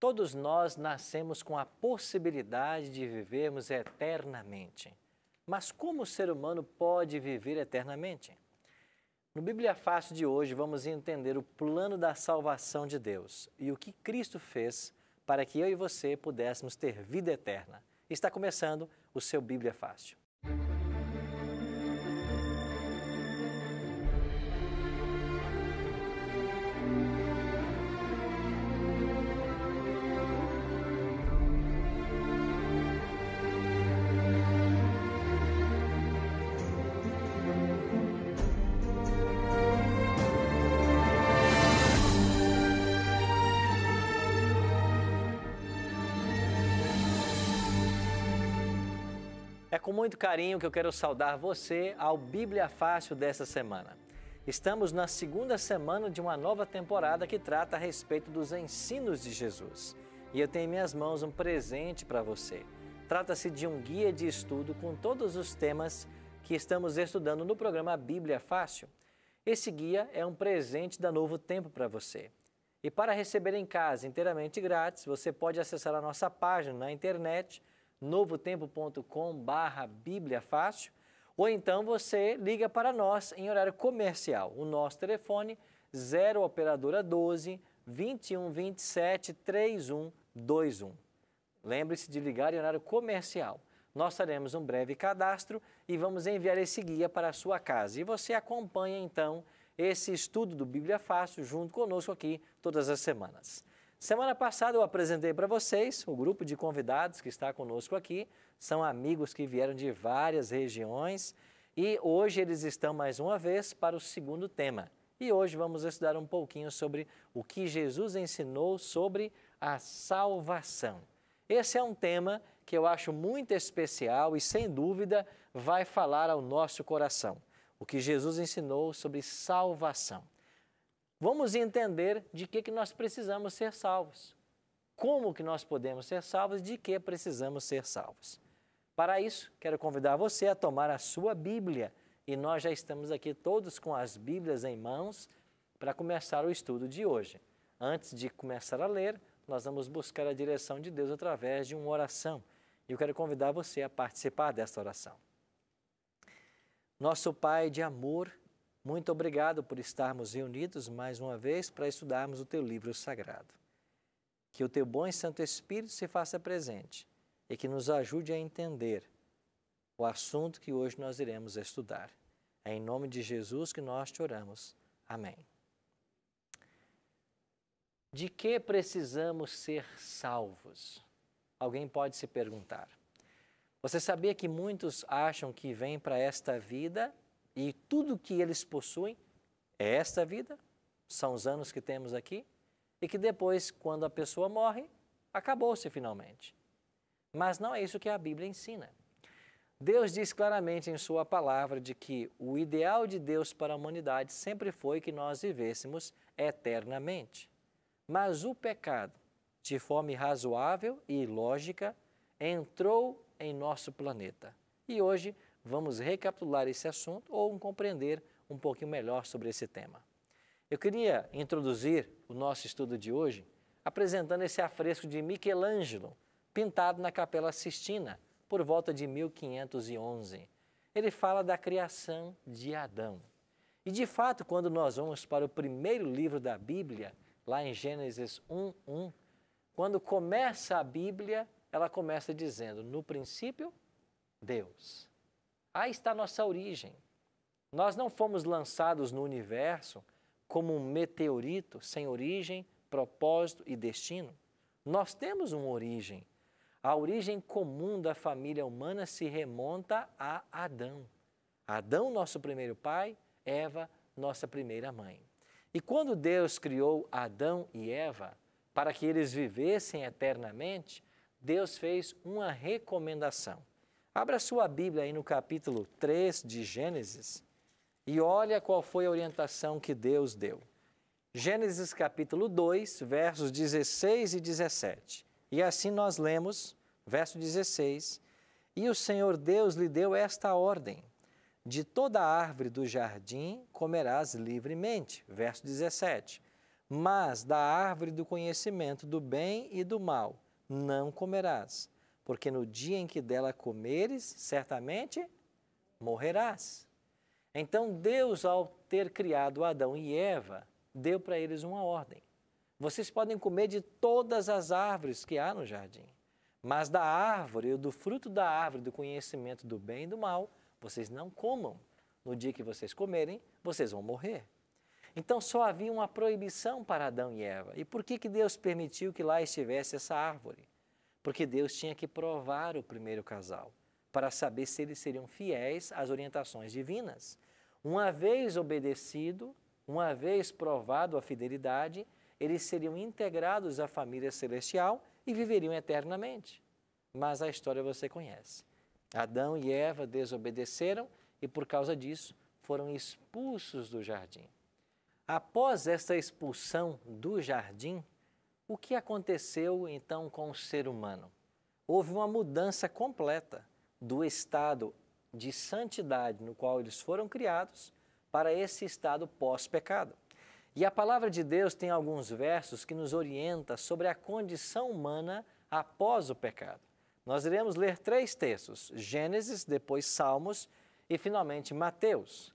Todos nós nascemos com a possibilidade de vivermos eternamente. Mas como o ser humano pode viver eternamente? No Bíblia Fácil de hoje, vamos entender o plano da salvação de Deus e o que Cristo fez para que eu e você pudéssemos ter vida eterna. Está começando o seu Bíblia Fácil. É com muito carinho que eu quero saudar você ao Bíblia Fácil dessa semana. Estamos na segunda semana de uma nova temporada que trata a respeito dos ensinos de Jesus. E eu tenho em minhas mãos um presente para você. Trata-se de um guia de estudo com todos os temas que estamos estudando no programa Bíblia Fácil. Esse guia é um presente da Novo Tempo para você. E para receber em casa inteiramente grátis, você pode acessar a nossa página na internet, novotempo.com/Bíblia Fácil, ou então você liga para nós em horário comercial. O nosso telefone 0 operadora 12 21 27 3121. Lembre-se de ligar em horário comercial. Nós faremos um breve cadastro e vamos enviar esse guia para a sua casa. E você acompanha então esse estudo do Bíblia Fácil junto conosco aqui todas as semanas. Semana passada eu apresentei para vocês o grupo de convidados que está conosco aqui. São amigos que vieram de várias regiões e hoje eles estão mais uma vez para o segundo tema. E hoje vamos estudar um pouquinho sobre o que Jesus ensinou sobre a salvação. Esse é um tema que eu acho muito especial e sem dúvida vai falar ao nosso coração. O que Jesus ensinou sobre salvação. Vamos entender de que nós precisamos ser salvos. Como que nós podemos ser salvos e de que precisamos ser salvos. Para isso, quero convidar você a tomar a sua Bíblia. E nós já estamos aqui todos com as Bíblias em mãos para começar o estudo de hoje. Antes de começar a ler, nós vamos buscar a direção de Deus através de uma oração. E eu quero convidar você a participar desta oração. Nosso Pai de amor, muito obrigado por estarmos reunidos mais uma vez para estudarmos o Teu livro sagrado. Que o Teu bom e Santo Espírito se faça presente e que nos ajude a entender o assunto que hoje nós iremos estudar. É em nome de Jesus que nós te oramos. Amém. De que precisamos ser salvos? Alguém pode se perguntar. Você sabia que muitos acham que vêm para esta vida e tudo que eles possuem é esta vida, são os anos que temos aqui, e que depois, quando a pessoa morre, acabou-se finalmente. Mas não é isso que a Bíblia ensina. Deus diz claramente em sua palavra de que o ideal de Deus para a humanidade sempre foi que nós vivêssemos eternamente. Mas o pecado, de forma irrazoável e ilógica, entrou em nosso planeta. E hoje vamos recapitular esse assunto ou compreender um pouquinho melhor sobre esse tema. Eu queria introduzir o nosso estudo de hoje apresentando esse afresco de Michelangelo, pintado na Capela Sistina, por volta de 1511. Ele fala da criação de Adão. E de fato, quando nós vamos para o primeiro livro da Bíblia, lá em Gênesis 1:1, quando começa a Bíblia, ela começa dizendo, no princípio, Deus. Aí está a nossa origem. Nós não fomos lançados no universo como um meteorito sem origem, propósito e destino. Nós temos uma origem. A origem comum da família humana se remonta a Adão. Adão, nosso primeiro pai, Eva, nossa primeira mãe. E quando Deus criou Adão e Eva para que eles vivessem eternamente, Deus fez uma recomendação. Abra sua Bíblia aí no capítulo 3 de Gênesis e olha qual foi a orientação que Deus deu. Gênesis capítulo 2, versos 16 e 17. E assim nós lemos, verso 16, e o Senhor Deus lhe deu esta ordem, de toda árvore do jardim comerás livremente. Verso 17, mas da árvore do conhecimento do bem e do mal não comerás, porque no dia em que dela comeres, certamente morrerás. Então Deus, ao ter criado Adão e Eva, deu para eles uma ordem. Vocês podem comer de todas as árvores que há no jardim, mas da árvore ou do fruto da árvore do conhecimento do bem e do mal, vocês não comam. No dia que vocês comerem, vocês vão morrer. Então só havia uma proibição para Adão e Eva. E por que Deus permitiu que lá estivesse essa árvore? Porque Deus tinha que provar o primeiro casal, para saber se eles seriam fiéis às orientações divinas. Uma vez obedecido, uma vez provado a fidelidade, eles seriam integrados à família celestial e viveriam eternamente. Mas a história você conhece. Adão e Eva desobedeceram e, por causa disso, foram expulsos do jardim. Após esta expulsão do jardim, o que aconteceu então com o ser humano? Houve uma mudança completa do estado de santidade no qual eles foram criados para esse estado pós-pecado. E a palavra de Deus tem alguns versos que nos orienta sobre a condição humana após o pecado. Nós iremos ler 3 textos, Gênesis, depois Salmos e finalmente Mateus.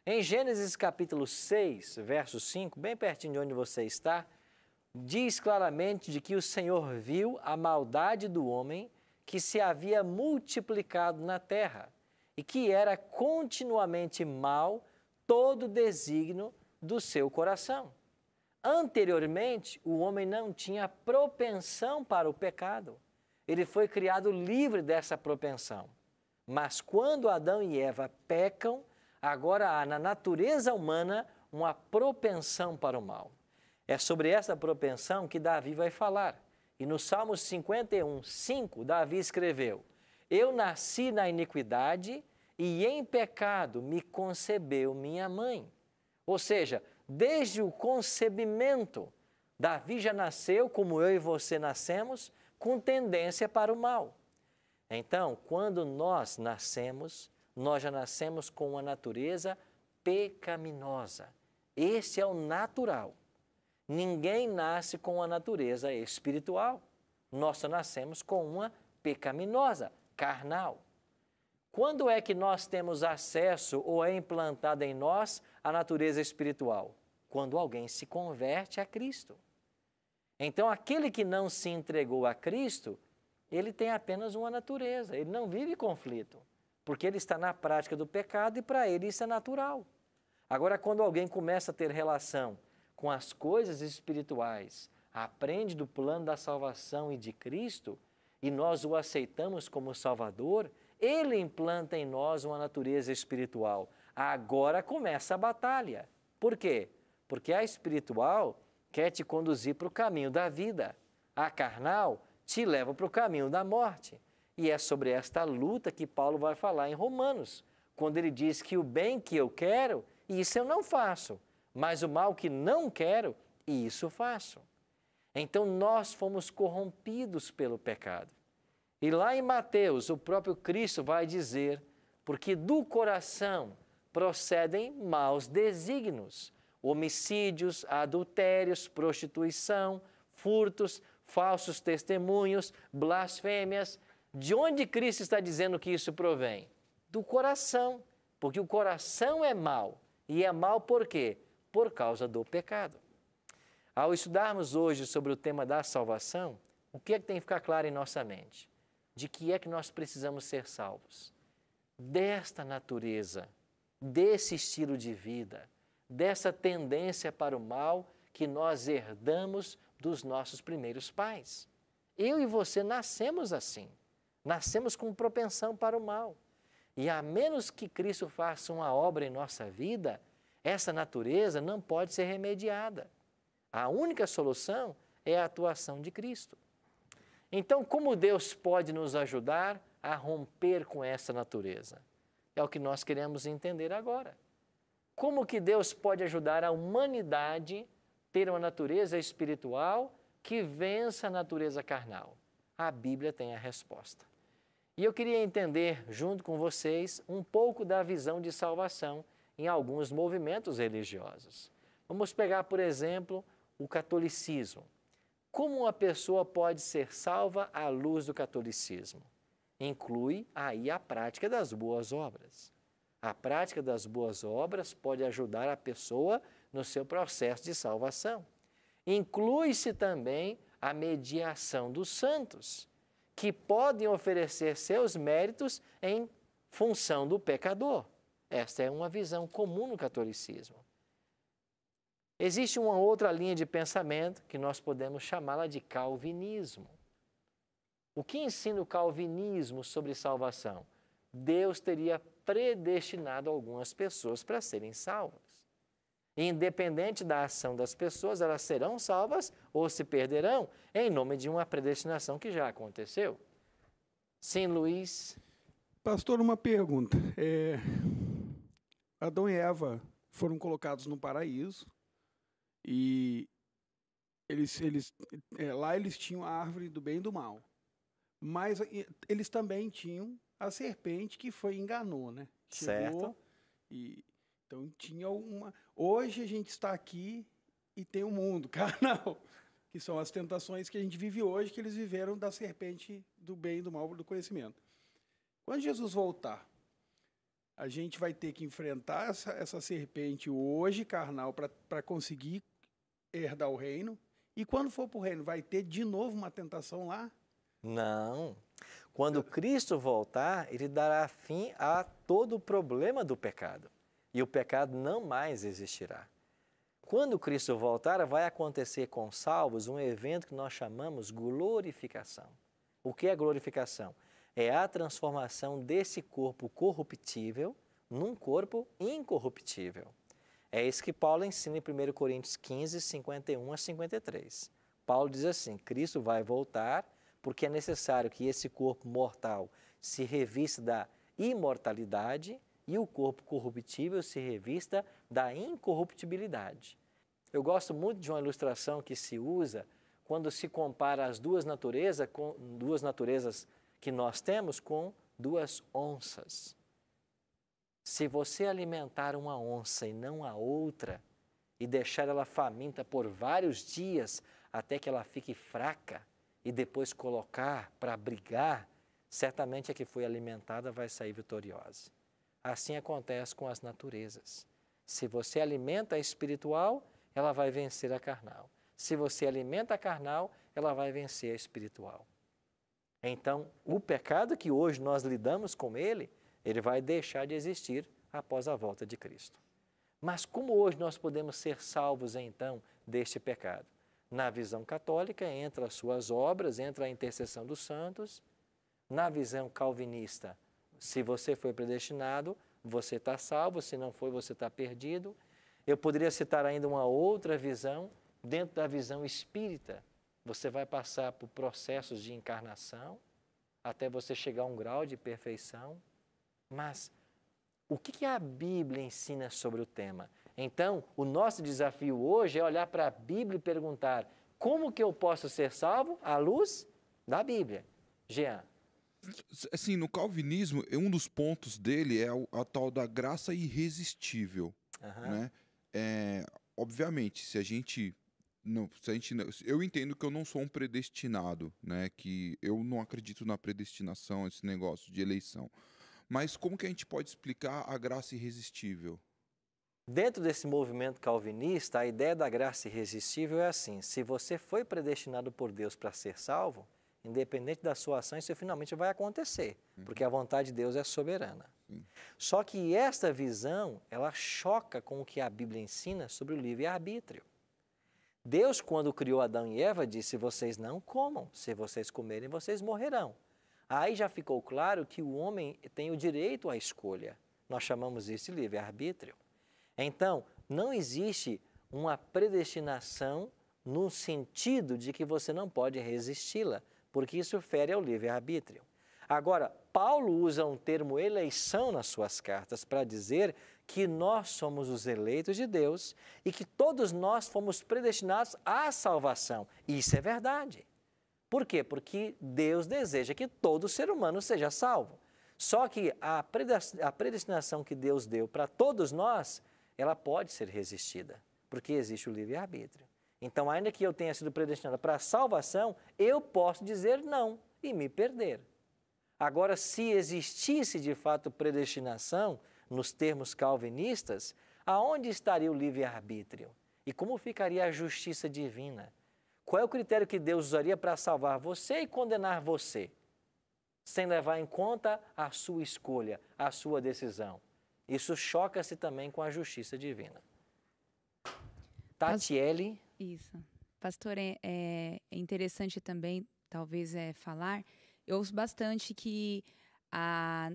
Em Gênesis capítulo 6, verso 5, bem pertinho de onde você está, diz claramente de que o Senhor viu a maldade do homem que se havia multiplicado na terra e que era continuamente mau todo o desígnio do seu coração. Anteriormente, o homem não tinha propensão para o pecado. Ele foi criado livre dessa propensão. Mas quando Adão e Eva pecam, agora há na natureza humana uma propensão para o mal. É sobre essa propensão que Davi vai falar. E no Salmo 51, 5, Davi escreveu: Eu nasci na iniquidade e em pecado me concebeu minha mãe. Ou seja, desde o concebimento, Davi já nasceu, como eu e você nascemos, com tendência para o mal. Então, quando nós nascemos, nós já nascemos com uma natureza pecaminosa. Esse é o natural. Ninguém nasce com a natureza espiritual. Nós só nascemos com uma pecaminosa, carnal. Quando é que nós temos acesso ou é implantada em nós a natureza espiritual? Quando alguém se converte a Cristo. Então, aquele que não se entregou a Cristo, ele tem apenas uma natureza, ele não vive conflito, porque ele está na prática do pecado e para ele isso é natural. Agora, quando alguém começa a ter relação com as coisas espirituais, aprende do plano da salvação e de Cristo, e nós o aceitamos como Salvador, ele implanta em nós uma natureza espiritual. Agora começa a batalha. Por quê? Porque a espiritual quer te conduzir para o caminho da vida. A carnal te leva para o caminho da morte. E é sobre esta luta que Paulo vai falar em Romanos, quando ele diz que o bem que eu quero, isso eu não faço, mas o mal que não quero, isso faço. Então nós fomos corrompidos pelo pecado. E lá em Mateus, o próprio Cristo vai dizer, porque do coração procedem maus desígnios, homicídios, adultérios, prostituição, furtos, falsos testemunhos, blasfêmias. De onde Cristo está dizendo que isso provém? Do coração, porque o coração é mau. E é mau por quê? Por causa do pecado. Ao estudarmos hoje sobre o tema da salvação, o que é que tem que ficar claro em nossa mente? De que é que nós precisamos ser salvos? Desta natureza, desse estilo de vida, dessa tendência para o mal que nós herdamos dos nossos primeiros pais. Eu e você nascemos assim, nascemos com propensão para o mal. E a menos que Cristo faça uma obra em nossa vida, essa natureza não pode ser remediada. A única solução é a atuação de Cristo. Então, como Deus pode nos ajudar a romper com essa natureza? É o que nós queremos entender agora. Como que Deus pode ajudar a humanidade a ter uma natureza espiritual que vença a natureza carnal? A Bíblia tem a resposta. E eu queria entender, junto com vocês, um pouco da visão de salvação em alguns movimentos religiosos. Vamos pegar, por exemplo, o catolicismo. Como uma pessoa pode ser salva à luz do catolicismo? Inclui aí a prática das boas obras. A prática das boas obras pode ajudar a pessoa no seu processo de salvação. Inclui-se também a mediação dos santos, que podem oferecer seus méritos em função do pecador. Esta é uma visão comum no catolicismo. Existe uma outra linha de pensamento que nós podemos chamá-la de calvinismo. O que ensina o calvinismo sobre salvação? Deus teria predestinado algumas pessoas para serem salvas. Independente da ação das pessoas, elas serão salvas ou se perderão em nome de uma predestinação que já aconteceu. Sim, Luiz? Pastor, uma pergunta. Adão e Eva foram colocados no paraíso e lá eles tinham a árvore do bem e do mal. Mas eles também tinham a serpente que enganou, né? Certo. Então tinha uma... Hoje a gente está aqui e tem o mundo carnal, que são as tentações que a gente vive hoje, que eles viveram da serpente do bem e do mal, do conhecimento. Quando Jesus voltar, a gente vai ter que enfrentar essa serpente hoje, carnal, para conseguir herdar o reino. E quando for para o reino, vai ter de novo uma tentação lá? Não. Quando Cristo voltar, ele dará fim a todo o problema do pecado. E o pecado não mais existirá. Quando Cristo voltar, vai acontecer com os salvos um evento que nós chamamos glorificação. O que é glorificação? É a transformação desse corpo corruptível num corpo incorruptível. É isso que Paulo ensina em 1 Coríntios 15, 51 a 53. Paulo diz assim: Cristo vai voltar porque é necessário que esse corpo mortal se revista da imortalidade e o corpo corruptível se revista da incorruptibilidade. Eu gosto muito de uma ilustração que se usa quando se compara as duas naturezas que nós temos com duas onças. Se você alimentar uma onça e não a outra, e deixar ela faminta por vários dias até que ela fique fraca, e depois colocar para brigar, certamente a que foi alimentada vai sair vitoriosa. Assim acontece com as naturezas. Se você alimenta a espiritual, ela vai vencer a carnal. Se você alimenta a carnal, ela vai vencer a espiritual. Então, o pecado que hoje nós lidamos com ele vai deixar de existir após a volta de Cristo. Mas como hoje nós podemos ser salvos, então, deste pecado? Na visão católica, entra as suas obras, entra a intercessão dos santos. Na visão calvinista, se você foi predestinado, você está salvo, se não foi, você está perdido. Eu poderia citar ainda uma outra visão, dentro da visão espírita. Você vai passar por processos de encarnação, até você chegar a um grau de perfeição. Mas o que a Bíblia ensina sobre o tema? Então, o nosso desafio hoje é olhar para a Bíblia e perguntar: como que eu posso ser salvo à luz da Bíblia? Jean. Assim, no calvinismo, um dos pontos dele é a tal da graça irresistível, né? Obviamente, eu entendo que eu não sou um predestinado, né? Que eu não acredito na predestinação, esse negócio de eleição. Mas como que a gente pode explicar a graça irresistível? Dentro desse movimento calvinista, a ideia da graça irresistível é assim: se você foi predestinado por Deus para ser salvo, independente da sua ação, isso finalmente vai acontecer, porque a vontade de Deus é soberana. Só que esta visão, ela choca com o que a Bíblia ensina sobre o livre-arbítrio. Deus, quando criou Adão e Eva, disse: vocês não comam, se vocês comerem, vocês morrerão. Aí já ficou claro que o homem tem o direito à escolha. Nós chamamos isso de livre-arbítrio. Então, não existe uma predestinação no sentido de que você não pode resisti-la, porque isso fere ao livre-arbítrio. Agora, Paulo usa um termo eleição nas suas cartas para dizer que nós somos os eleitos de Deus e que todos nós fomos predestinados à salvação. Isso é verdade. Por quê? Porque Deus deseja que todo ser humano seja salvo. Só que a predestinação que Deus deu para todos nós, ela pode ser resistida, porque existe o livre-arbítrio. Então, ainda que eu tenha sido predestinado para a salvação, eu posso dizer não e me perder. Agora, se existisse de fato predestinação, nos termos calvinistas, aonde estaria o livre-arbítrio? E como ficaria a justiça divina? Qual é o critério que Deus usaria para salvar você e condenar você, sem levar em conta a sua escolha, a sua decisão? Isso choca-se também com a justiça divina. Tatiele. Isso. Pastor, é interessante também, talvez, falar, eu ouço bastante que a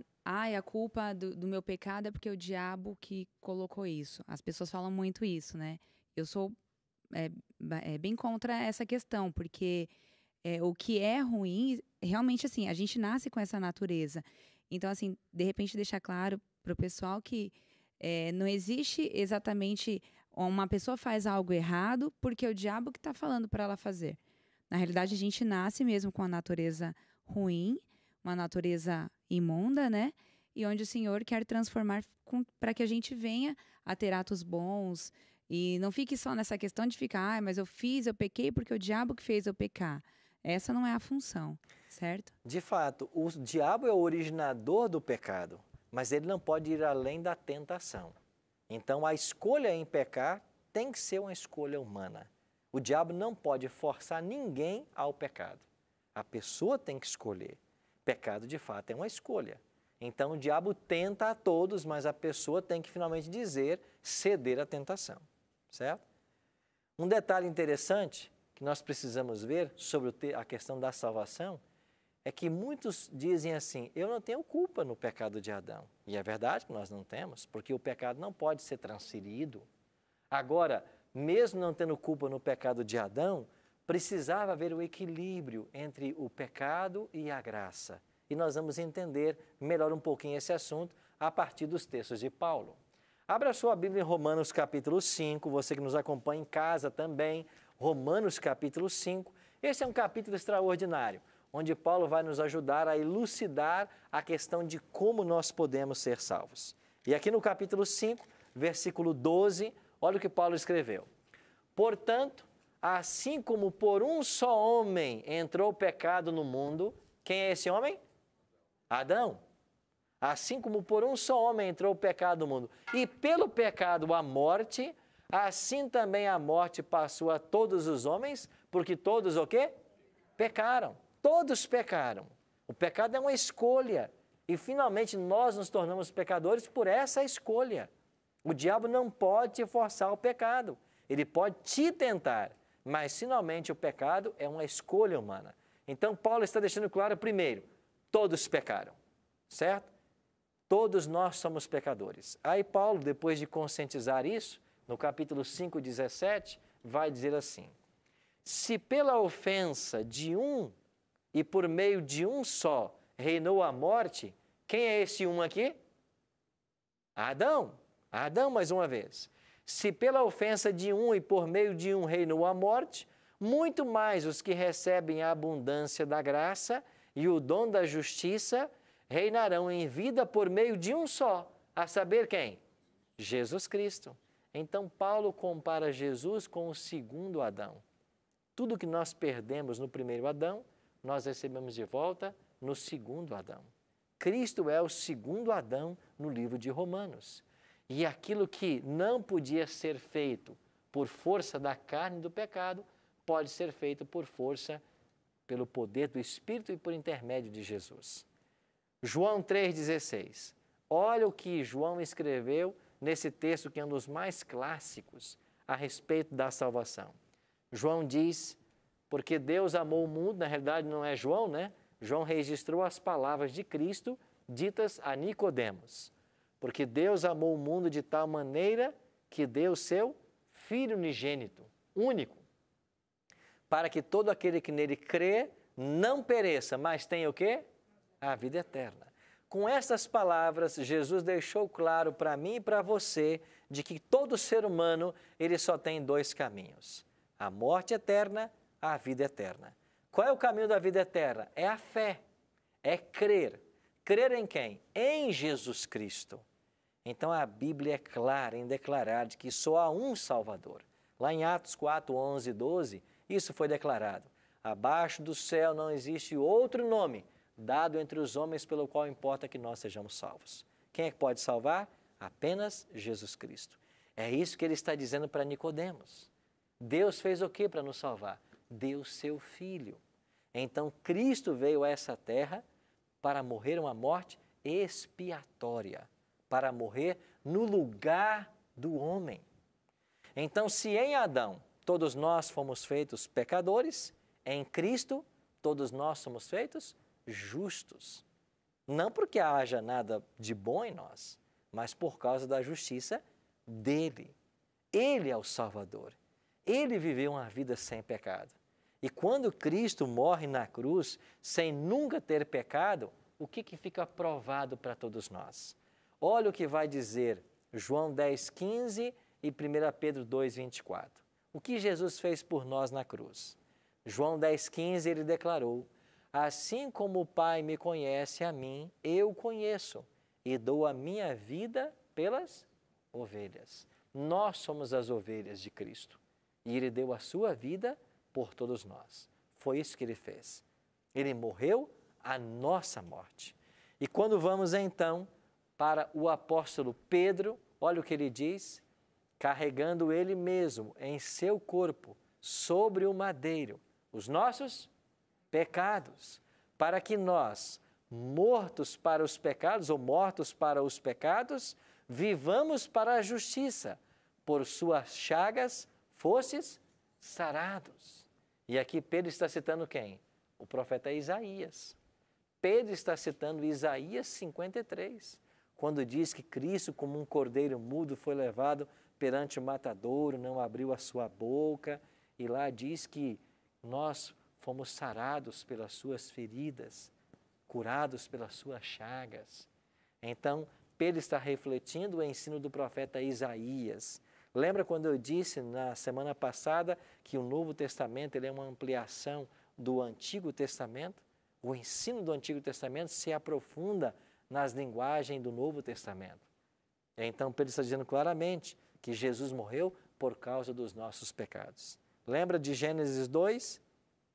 culpa do meu pecado é porque é o diabo que colocou isso. As pessoas falam muito isso, né? Eu sou bem contra essa questão, porque o que é ruim, realmente, assim, a gente nasce com essa natureza. Então, assim, de repente deixar claro para o pessoal que não existe exatamente uma pessoa faz algo errado porque é o diabo que está falando para ela fazer. Na realidade, a gente nasce mesmo com a natureza ruim, uma natureza imunda, né? E onde o Senhor quer transformar para que a gente venha a ter atos bons e não fique só nessa questão de ficar, mas eu pequei porque o diabo que fez eu pecar. Essa não é a função, certo? De fato, o diabo é o originador do pecado, mas ele não pode ir além da tentação. Então, a escolha em pecar tem que ser uma escolha humana. O diabo não pode forçar ninguém ao pecado. A pessoa tem que escolher. Pecado, de fato, é uma escolha. Então, o diabo tenta a todos, mas a pessoa tem que finalmente ceder à tentação. Certo? Um detalhe interessante que nós precisamos ver sobre a questão da salvação é que muitos dizem assim, eu não tenho culpa no pecado de Adão. E é verdade que nós não temos, porque o pecado não pode ser transferido. Agora, mesmo não tendo culpa no pecado de Adão, precisava haver o equilíbrio entre o pecado e a graça. E nós vamos entender melhor um pouquinho esse assunto a partir dos textos de Paulo. Abra sua Bíblia em Romanos capítulo 5, você que nos acompanha em casa também, Romanos capítulo 5. Esse é um capítulo extraordinário, onde Paulo vai nos ajudar a elucidar a questão de como nós podemos ser salvos. E aqui no capítulo 5, versículo 12, olha o que Paulo escreveu. Portanto, assim como por um só homem entrou o pecado no mundo, quem é esse homem? Adão. Assim como por um só homem entrou o pecado no mundo, e pelo pecado a morte, assim também a morte passou a todos os homens, porque todos o quê? Pecaram. Todos pecaram. O pecado é uma escolha. E finalmente nós nos tornamos pecadores por essa escolha. O diabo não pode te forçar ao pecado. Ele pode te tentar, mas finalmente o pecado é uma escolha humana. Então Paulo está deixando claro primeiro, todos pecaram, certo? Todos nós somos pecadores. Aí Paulo, depois de conscientizar isso, no capítulo 5, 17, vai dizer assim, se pela ofensa de um e por meio de um só reinou a morte, quem é esse um aqui? Adão. Adão, mais uma vez. Se pela ofensa de um e por meio de um reinou a morte, muito mais os que recebem a abundância da graça e o dom da justiça reinarão em vida por meio de um só, a saber quem? Jesus Cristo. Então, Paulo compara Jesus com o segundo Adão. Tudo que nós perdemos no primeiro Adão, nós recebemos de volta no segundo Adão. Cristo é o segundo Adão no livro de Romanos. E aquilo que não podia ser feito por força da carne e do pecado, pode ser feito por força, pelo poder do Espírito e por intermédio de Jesus. João 3,16. Olha o que João escreveu nesse texto que é um dos mais clássicos a respeito da salvação. João diz, porque Deus amou o mundo, na realidade não é João, né? João registrou as palavras de Cristo ditas a Nicodemos. Porque Deus amou o mundo de tal maneira que deu o seu Filho unigênito, único, para que todo aquele que nele crê não pereça, mas tenha o quê? A vida eterna. Com essas palavras, Jesus deixou claro para mim e para você de que todo ser humano, ele só tem dois caminhos. A morte eterna, a vida eterna. Qual é o caminho da vida eterna? É a fé, é crer. Crer em quem? Em Jesus Cristo. Então a Bíblia é clara em declarar de que só há um Salvador. Lá em Atos 4, 11 e 12, isso foi declarado. Abaixo do céu não existe outro nome dado entre os homens pelo qual importa que nós sejamos salvos. Quem é que pode salvar? Apenas Jesus Cristo. É isso que ele está dizendo para Nicodemos. Deus fez o que para nos salvar? Deu seu Filho. Então, Cristo veio a essa terra para morrer uma morte expiatória, para morrer no lugar do homem. Então, se em Adão todos nós fomos feitos pecadores, em Cristo todos nós somos feitos justos. Não porque haja nada de bom em nós, mas por causa da justiça dele. Ele é o Salvador. Ele viveu uma vida sem pecado. E quando Cristo morre na cruz, sem nunca ter pecado, o que fica provado para todos nós? Olha o que vai dizer João 10,15 e 1 Pedro 2,24. O que Jesus fez por nós na cruz? João 10,15, ele declarou: assim como o Pai me conhece a mim, eu conheço e dou a minha vida pelas ovelhas. Nós somos as ovelhas de Cristo e ele deu a sua vida por todos nós. Foi isso que ele fez. Ele morreu a nossa morte. E quando vamos então para o apóstolo Pedro, olha o que ele diz: carregando ele mesmo em seu corpo sobre o madeiro os nossos pecados, para que nós, mortos para os pecados ou mortos para os pecados, vivamos para a justiça. Por suas chagas fostes sarados. E aqui Pedro está citando quem? O profeta Isaías. Pedro está citando Isaías 53, quando diz que Cristo, como um cordeiro mudo, foi levado perante o matadouro, não abriu a sua boca, e lá diz que nós fomos sarados pelas suas feridas, curados pelas suas chagas. Então, Pedro está refletindo o ensino do profeta Isaías. Lembra quando eu disse na semana passada que o Novo Testamento ele é uma ampliação do Antigo Testamento? O ensino do Antigo Testamento se aprofunda nas linguagens do Novo Testamento. Então, Pedro está dizendo claramente que Jesus morreu por causa dos nossos pecados. Lembra de Gênesis 2,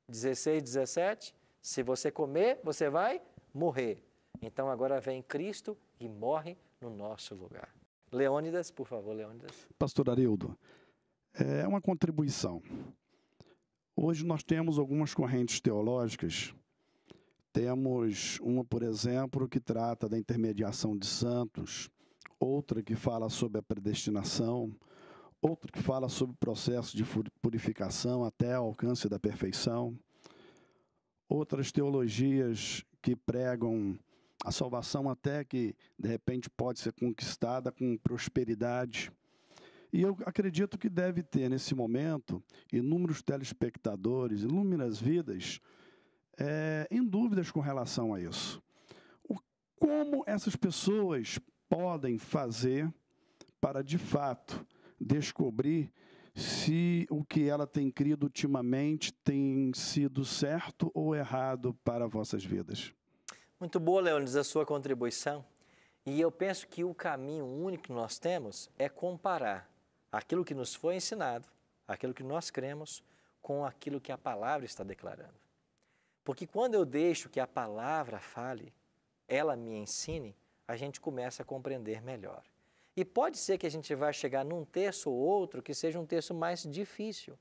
16, 17? Se você comer, você vai morrer. Então, agora vem Cristo e morre no nosso lugar. Leônidas, por favor, Leônidas. Pastor Arildo, é uma contribuição. Hoje nós temos algumas correntes teológicas. Temos uma, por exemplo, que trata da intermediação de santos, outra que fala sobre a predestinação, outra que fala sobre o processo de purificação até o alcance da perfeição, outras teologias que pregam a salvação até que, de repente, pode ser conquistada com prosperidade. E eu acredito que deve ter, nesse momento, inúmeros telespectadores, inúmeras vidas, em dúvidas com relação a isso. Como essas pessoas podem fazer para, de fato, descobrir se o que ela tem crido ultimamente tem sido certo ou errado para vossas vidas? Muito boa, Leônidas, a sua contribuição. E eu penso que o caminho único que nós temos é comparar aquilo que nos foi ensinado, aquilo que nós cremos, com aquilo que a palavra está declarando. Porque quando eu deixo que a palavra fale, ela me ensine, a gente começa a compreender melhor. E pode ser que a gente vá chegar num texto ou outro que seja um texto mais difícil.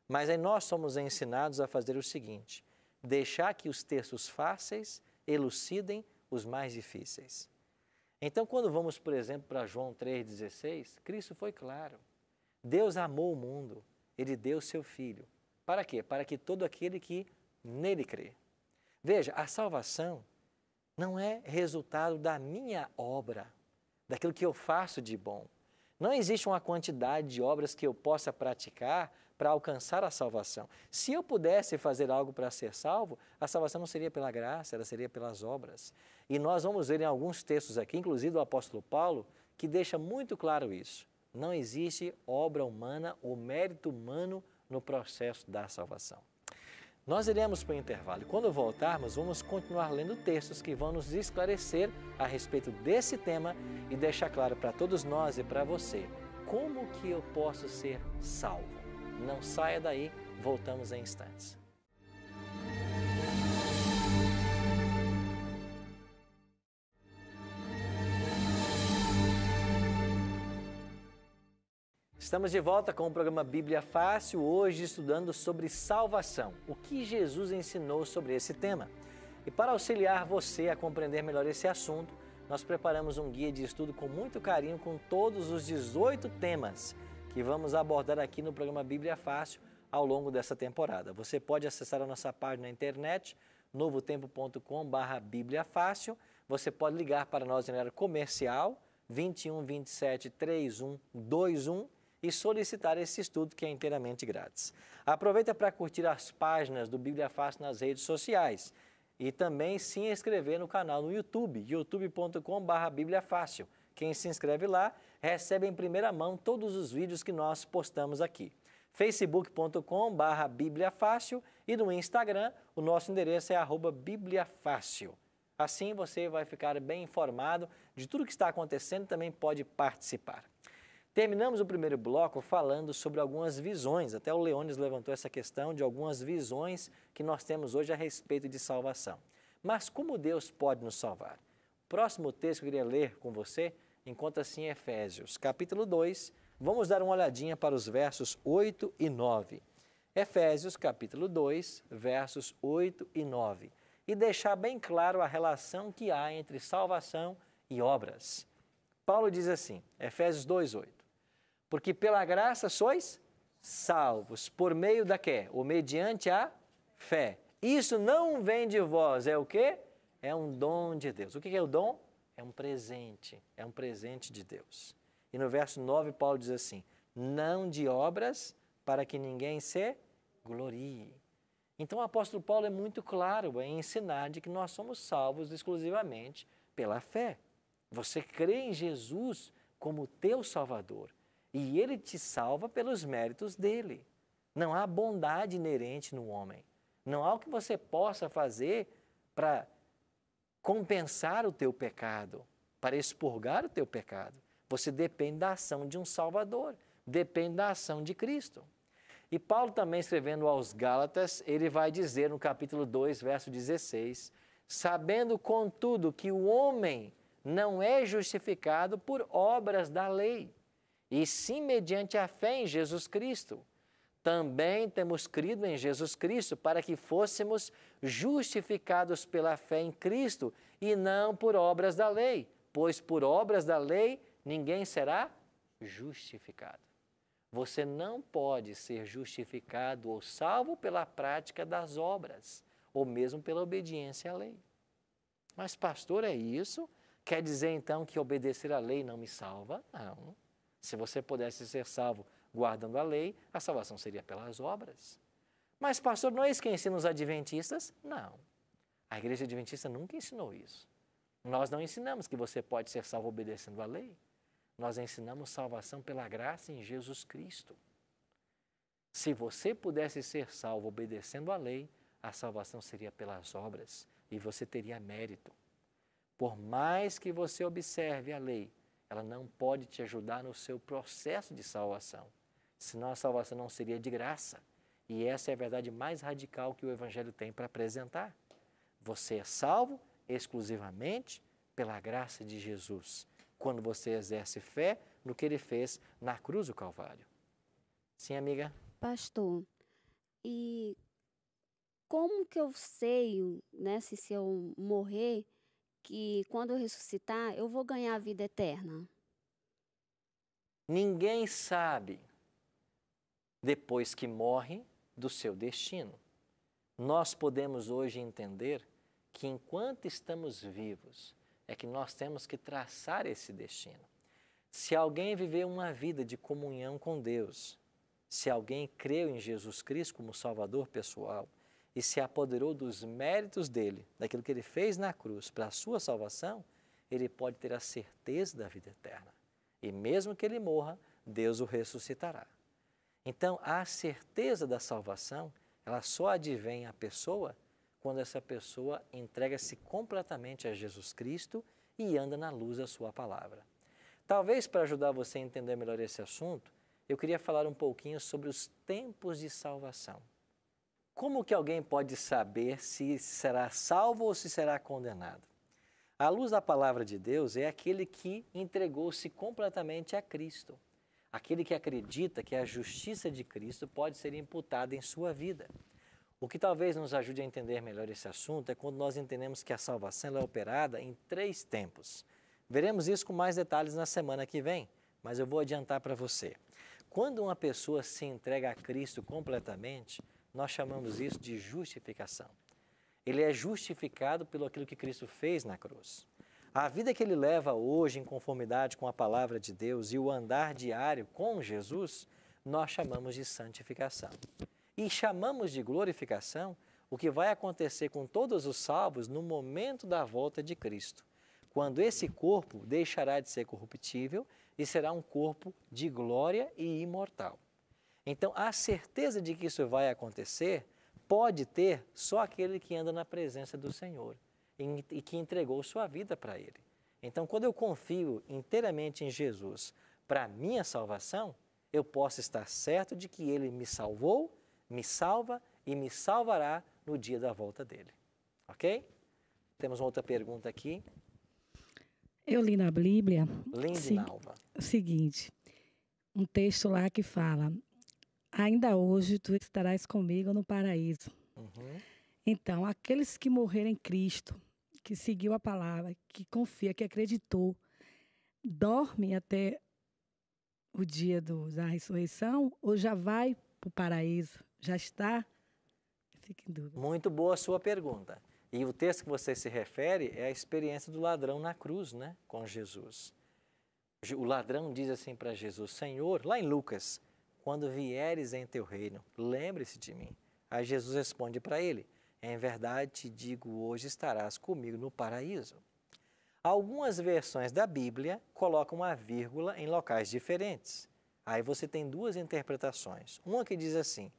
Mas aí nós somos ensinados a fazer o seguinte: deixar que os textos fáceis elucidem os mais difíceis. Então, quando vamos, por exemplo, para João 3,16, Cristo foi claro. Deus amou o mundo, Ele deu seu Filho. Para quê? Para que todo aquele que nele crê. Veja, a salvação não é resultado da minha obra, daquilo que eu faço de bom. Não existe uma quantidade de obras que eu possa praticar para alcançar a salvação. Se eu pudesse fazer algo para ser salvo, a salvação não seria pela graça, ela seria pelas obras. E nós vamos ver em alguns textos aqui, inclusive do apóstolo Paulo, que deixa muito claro isso. Não existe obra humana ou mérito humano no processo da salvação. Nós iremos para o intervalo e quando voltarmos vamos continuar lendo textos que vão nos esclarecer a respeito desse tema e deixar claro para todos nós e para você como que eu posso ser salvo. Não saia daí, voltamos em instantes. Estamos de volta com o programa Bíblia Fácil, hoje estudando sobre salvação, o que Jesus ensinou sobre esse tema. E para auxiliar você a compreender melhor esse assunto, nós preparamos um guia de estudo com muito carinho com todos os 18 temas que vamos abordar aqui no programa Bíblia Fácil ao longo dessa temporada. Você pode acessar a nossa página na internet, novotempo.com/bibliafácil. Você pode ligar para nós em área comercial, 21 27 31 21, e solicitar esse estudo que é inteiramente grátis. Aproveita para curtir as páginas do Bíblia Fácil nas redes sociais e também se inscrever no canal no YouTube, youtube.com/bibliafácil. Quem se inscreve lá recebe em primeira mão todos os vídeos que nós postamos aqui. facebook.com/bibliafácil e no Instagram o nosso endereço é @bibliafácil. Assim você vai ficar bem informado de tudo que está acontecendo e também pode participar. Terminamos o primeiro bloco falando sobre algumas visões, até o Leônidas levantou essa questão de algumas visões que nós temos hoje a respeito de salvação. Mas como Deus pode nos salvar? O próximo texto que eu queria ler com você encontra-se em Efésios, capítulo 2, vamos dar uma olhadinha para os versos 8 e 9. Efésios, capítulo 2, versos 8 e 9. E deixar bem claro a relação que há entre salvação e obras. Paulo diz assim, Efésios 2, 8. Porque pela graça sois salvos, por meio da quê? Ou mediante a fé. Isso não vem de vós, é o quê? É um dom de Deus. O que é o dom? É um presente de Deus. E no verso 9, Paulo diz assim, não de obras, para que ninguém se glorie. Então o apóstolo Paulo é muito claro em ensinar de que nós somos salvos exclusivamente pela fé. Você crê em Jesus como teu Salvador. E Ele te salva pelos méritos dEle. Não há bondade inerente no homem. Não há o que você possa fazer para compensar o teu pecado, para expurgar o teu pecado. Você depende da ação de um Salvador, depende da ação de Cristo. E Paulo também escrevendo aos Gálatas, ele vai dizer no capítulo 2, verso 16, sabendo contudo que o homem não é justificado por obras da lei, e sim mediante a fé em Jesus Cristo. Também temos crido em Jesus Cristo para que fôssemos justificados pela fé em Cristo e não por obras da lei, pois por obras da lei ninguém será justificado. Você não pode ser justificado ou salvo pela prática das obras, ou mesmo pela obediência à lei. Mas pastor, é isso? Quer dizer então que obedecer à lei não me salva? Não. Se você pudesse ser salvo guardando a lei, a salvação seria pelas obras. Mas, pastor, não é isso que ensina os adventistas? Não. A igreja adventista nunca ensinou isso. Nós não ensinamos que você pode ser salvo obedecendo à lei. Nós ensinamos salvação pela graça em Jesus Cristo. Se você pudesse ser salvo obedecendo à lei, a salvação seria pelas obras e você teria mérito. Por mais que você observe a lei, ela não pode te ajudar no seu processo de salvação. Senão a salvação não seria de graça. E essa é a verdade mais radical que o Evangelho tem para apresentar. Você é salvo exclusivamente pela graça de Jesus, quando você exerce fé no que Ele fez na cruz do Calvário. Sim, amiga? Pastor, e como que eu sei, né, se eu morrer, que quando eu ressuscitar, eu vou ganhar a vida eterna? Ninguém sabe, depois que morre, do seu destino. Nós podemos hoje entender que enquanto estamos vivos, é que nós temos que traçar esse destino. Se alguém viveu uma vida de comunhão com Deus, se alguém creu em Jesus Cristo como Salvador pessoal, e se apoderou dos méritos dele, daquilo que ele fez na cruz para a sua salvação, ele pode ter a certeza da vida eterna. E mesmo que ele morra, Deus o ressuscitará. Então, a certeza da salvação, ela só advém à pessoa quando essa pessoa entrega-se completamente a Jesus Cristo e anda na luz da sua palavra. Talvez para ajudar você a entender melhor esse assunto, eu queria falar um pouquinho sobre os tempos de salvação. Como que alguém pode saber se será salvo ou se será condenado? A luz da palavra de Deus é aquele que entregou-se completamente a Cristo. Aquele que acredita que a justiça de Cristo pode ser imputada em sua vida. O que talvez nos ajude a entender melhor esse assunto é quando nós entendemos que a salvação é operada em 3 tempos. Veremos isso com mais detalhes na semana que vem, mas eu vou adiantar para você. Quando uma pessoa se entrega a Cristo completamente, nós chamamos isso de justificação. Ele é justificado pelo aquilo que Cristo fez na cruz. A vida que ele leva hoje em conformidade com a palavra de Deus e o andar diário com Jesus, nós chamamos de santificação. E chamamos de glorificação o que vai acontecer com todos os salvos no momento da volta de Cristo, quando esse corpo deixará de ser corruptível e será um corpo de glória e imortal. Então, a certeza de que isso vai acontecer pode ter só aquele que anda na presença do Senhor e que entregou sua vida para Ele. Então, quando eu confio inteiramente em Jesus para a minha salvação, eu posso estar certo de que Ele me salvou, me salva e me salvará no dia da volta dele. Ok? Temos uma outra pergunta aqui. Eu li na Bíblia Lindinalva. o seguinte, um texto lá que fala: ainda hoje tu estarás comigo no paraíso. Uhum. Então, aqueles que morreram em Cristo, que seguiu a palavra, que confia, que acreditou, dorme até o dia da ressurreição ou já vai para o paraíso? Já está? Fica em dúvida. Muito boa a sua pergunta. E o texto que você se refere é a experiência do ladrão na cruz, né, com Jesus. O ladrão diz assim para Jesus: Senhor, lá em Lucas, quando vieres em teu reino, lembre-se de mim. Aí Jesus responde para ele: em verdade te digo, hoje estarás comigo no paraíso. Algumas versões da Bíblia colocam uma vírgula em locais diferentes. Aí você tem 2 interpretações. Uma que diz assim: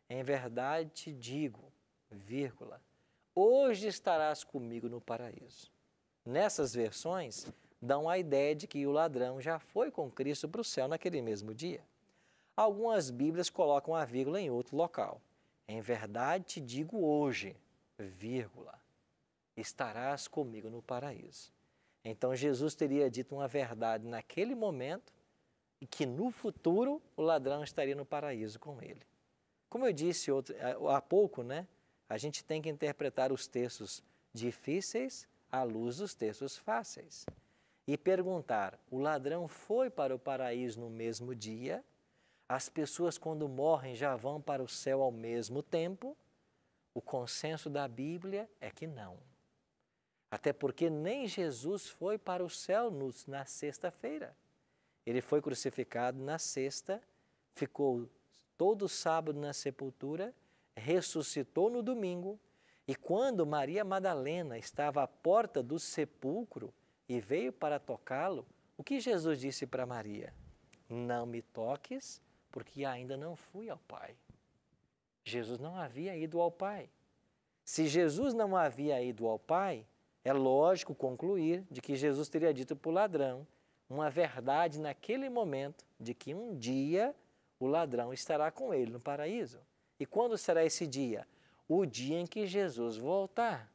em verdade te digo, vírgula, hoje estarás comigo no paraíso. Nessas versões, dão a ideia de que o ladrão já foi com Cristo para o céu naquele mesmo dia. Algumas Bíblias colocam a vírgula em outro local. Em verdade te digo hoje, vírgula, estarás comigo no paraíso. Então Jesus teria dito uma verdade naquele momento e que no futuro o ladrão estaria no paraíso com ele. Como eu disse há pouco, né? A gente tem que interpretar os textos difíceis à luz dos textos fáceis. E perguntar: o ladrão foi para o paraíso no mesmo dia? As pessoas, quando morrem, já vão para o céu ao mesmo tempo? O consenso da Bíblia é que não. Até porque nem Jesus foi para o céu na sexta-feira. Ele foi crucificado na sexta, ficou todo sábado na sepultura, ressuscitou no domingo, e quando Maria Madalena estava à porta do sepulcro e veio para tocá-lo, o que Jesus disse para Maria? Não me toques, porque ainda não fui ao Pai. Jesus não havia ido ao Pai. Se Jesus não havia ido ao Pai, é lógico concluir de que Jesus teria dito para o ladrão uma verdade naquele momento de que um dia o ladrão estará com ele no paraíso. E quando será esse dia? O dia em que Jesus voltar.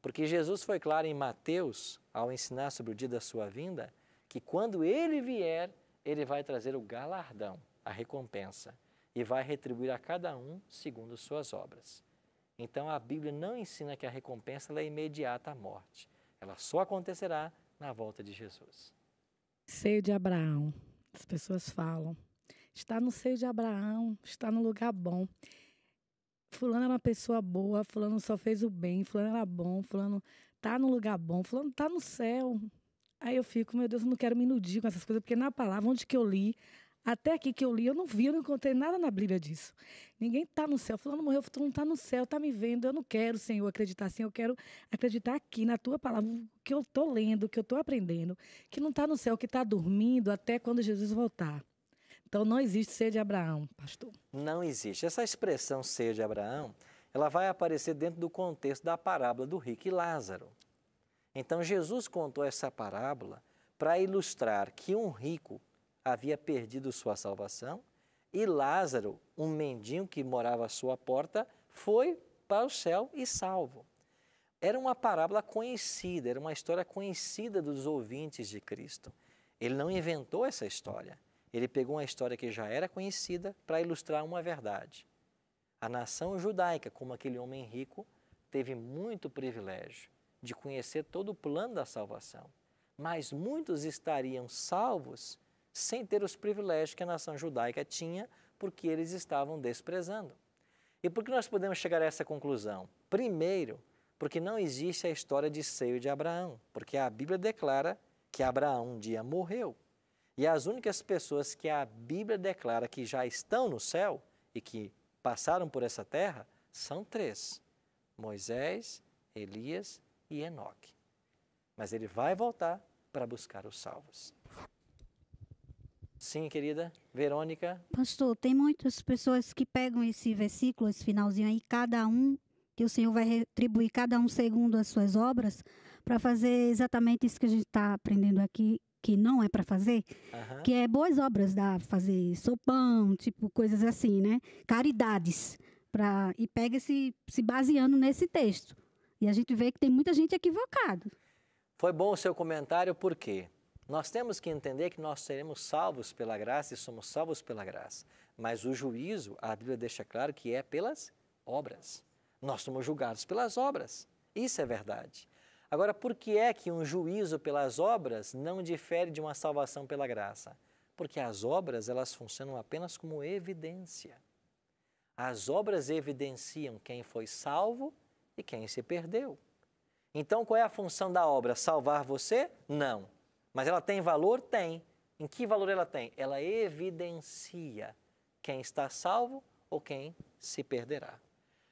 Porque Jesus foi claro em Mateus, ao ensinar sobre o dia da sua vinda, que quando ele vier, ele vai trazer o galardão, a recompensa, e vai retribuir a cada um segundo suas obras. Então a Bíblia não ensina que a recompensa é imediata à morte. Ela só acontecerá na volta de Jesus. Seio de Abraão. As pessoas falam: está no seio de Abraão, está no lugar bom. Fulano era uma pessoa boa, fulano só fez o bem, fulano era bom, fulano está no lugar bom, fulano está no céu. Aí eu fico: meu Deus, eu não quero me iludir com essas coisas, porque na palavra, onde que eu li, até aqui que eu li, eu não encontrei nada na Bíblia disso. Ninguém está no céu. Fulano morreu, fulano está no céu, está me vendo. Eu não quero, Senhor, acreditar assim. Eu quero acreditar aqui na Tua palavra, que eu estou lendo, que eu estou aprendendo, que não está no céu, que está dormindo até quando Jesus voltar. Então, não existe seio de Abraão, pastor. Não existe. Essa expressão seio de Abraão, ela vai aparecer dentro do contexto da parábola do rico e Lázaro. Então, Jesus contou essa parábola para ilustrar que um rico havia perdido sua salvação E Lázaro, um mendigo que morava à sua porta, foi para o céu e salvo. Era uma parábola conhecida, era uma história conhecida dos ouvintes de Cristo. Ele não inventou essa história. Ele pegou uma história que já era conhecida para ilustrar uma verdade. A nação judaica, como aquele homem rico, teve muito privilégio de conhecer todo o plano da salvação. Mas muitos estariam salvos sem ter os privilégios que a nação judaica tinha, porque eles estavam desprezando. E por que nós podemos chegar a essa conclusão? Primeiro, porque não existe a história de seio de Abraão, porque a Bíblia declara que Abraão um dia morreu. E as únicas pessoas que a Bíblia declara que já estão no céu e que passaram por essa terra são 3: Moisés, Elias e Enoque. Mas ele vai voltar para buscar os salvos. Sim, querida Verônica. Pastor, tem muitas pessoas que pegam esse versículo, esse finalzinho aí, que o Senhor vai retribuir cada um segundo as suas obras, para fazer exatamente isso que a gente está aprendendo aqui, que não é para fazer, que é boas obras, fazer sopão, tipo coisas assim, né? Caridades. E pega se baseando nesse texto. E a gente vê que tem muita gente equivocada. Foi bom o seu comentário, por quê? Nós temos que entender que nós seremos salvos pela graça e somos salvos pela graça. Mas o juízo, a Bíblia deixa claro que é pelas obras. Nós somos julgados pelas obras. Isso é verdade. Agora, por que é que um juízo pelas obras não difere de uma salvação pela graça? Porque as obras, elas funcionam apenas como evidência. As obras evidenciam quem foi salvo e quem se perdeu. Então, qual é a função da obra? Salvar você? Não. Mas ela tem valor? Tem. Em que valor ela tem? Ela evidencia quem está salvo ou quem se perderá.